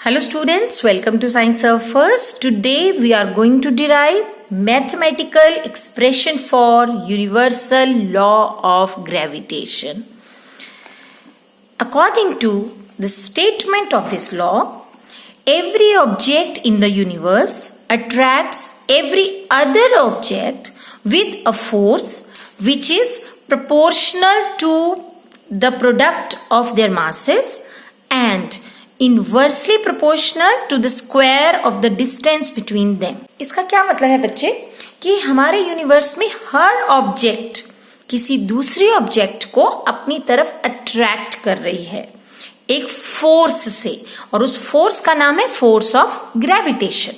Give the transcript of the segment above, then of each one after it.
Hello students, welcome to Science Surfers. Today we are going to derive mathematical expression for universal law of gravitation. According to the statement of this law, every object in the universe attracts every other object with a force which is proportional to the product of their masses and inversely proportional to the square of the distance between them. इसका क्या मतलब है बच्चे कि हमारे universe में हर object किसी दूसरी ऑब्जेक्ट को अपनी तरफ अट्रैक्ट कर रही है एक फोर्स से, और उस फोर्स का नाम है फोर्स ऑफ ग्रेविटेशन।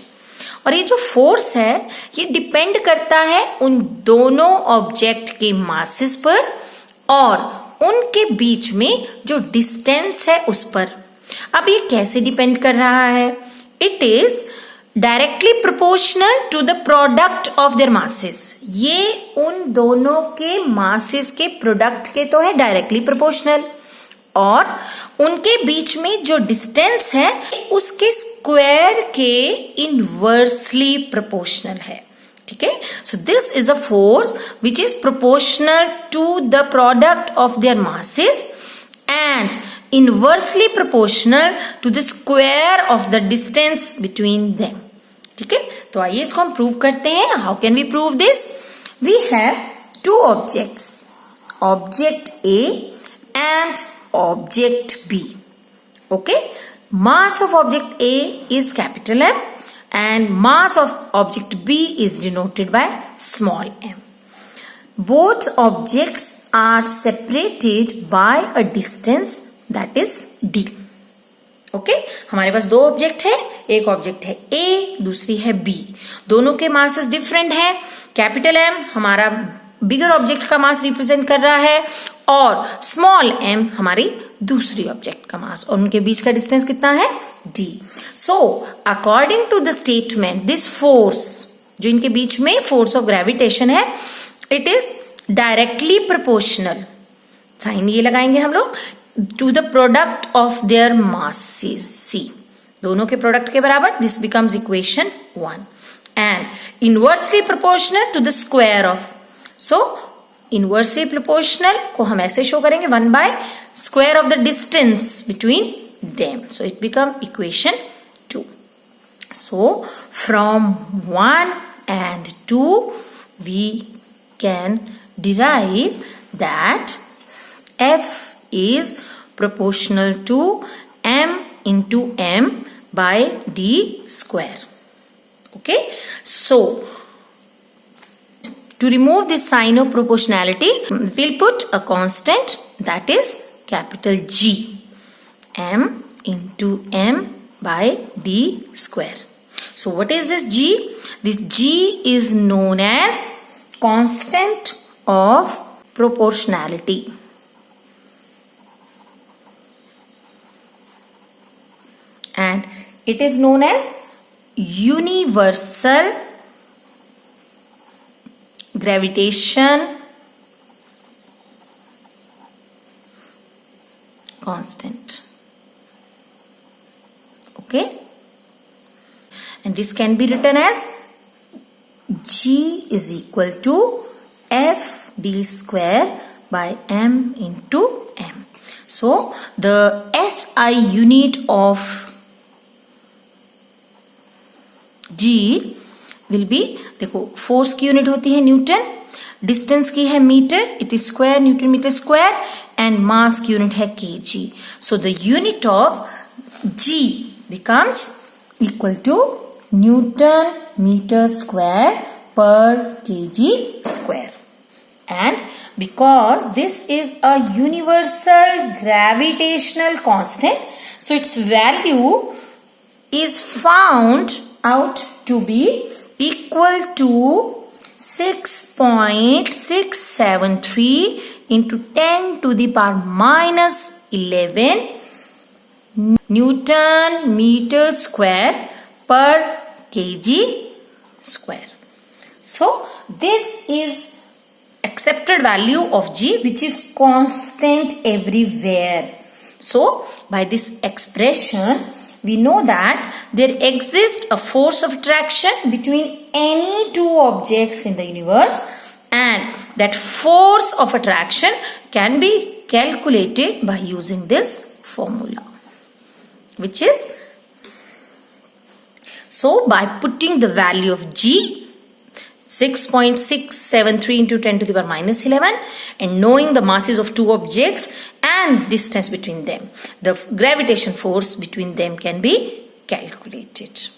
और ये जो फोर्स है ये डिपेंड करता है उन दोनों ऑब्जेक्ट के मासेस पर और उनके बीच में जो डिस्टेंस है उस पर। अब ये कैसे डिपेंड कर रहा है? It is directly proportional to the product of their masses. ये उन दोनों के मासेस के प्रोडक्ट के तो है डायरेक्टली प्रोपोर्शनल, और उनके बीच में जो डिस्टेंस है उसके स्क्वायर के इनवर्सली प्रोपोर्शनल है। ठीक है, so this is a force which is proportional to the product of their masses and inversely proportional to the square of the distance between them. ठीक है, तो आइए इसको हम प्रूव करते हैं। How can we prove this? We have two objects, object A and object B. Okay, mass of object A is capital M and mass of object B is denoted by small m. Both objects are separated by a distance that is D. Okay, हमारे पास दो object है, एक object है A, दूसरी है B। दोनों के masses different है। कैपिटल M हमारा बिगर ऑब्जेक्ट का मास रिप्रेजेंट कर रहा है और स्मॉल m हमारी दूसरी ऑब्जेक्ट का मास, और उनके बीच का डिस्टेंस कितना है? D. So according to the statement this force जो इनके बीच में फोर्स ऑफ ग्रेविटेशन है it is directly proportional, sign ये लगाएंगे हम लोग, to the product of their masses C, दोनों के प्रोडक्ट के बराबर। this becomes equation 1 and inversely proportional to the square of, so inversely proportional को हम ऐसे शो करेंगे 1 by square of the distance between them, so it become equation 2. so from 1 and 2 we can derive that F is proportional to m into m by d square. Okay, so to remove this sign of proportionality we'll put a constant that is capital G, m into m by d square. So what is this G? This G is known as constant of proportionality. And it is known as universal gravitation constant. Okay, and this can be written as G is equal to F d square by m into m. So the SI unit of G will be, देखो force की unit होती है newton, distance की है metre, it is square, newton metre square, and mass की unit है kg. So the unit of G becomes equal to newton metre square पर kg square. And because this is a universal gravitational constant, so its value is found out to be equal to 6.673 into 10 to the power minus 11 Newton meter square per kg square. So this is accepted value of G which is constant everywhere. So by this expression we know that there exists a force of attraction between any two objects in the universe, and that force of attraction can be calculated by using this formula, which is, so by putting the value of G 6.673 into 10 to the power minus 11 and knowing the masses of two objects and distance between them, the gravitation force between them can be calculated.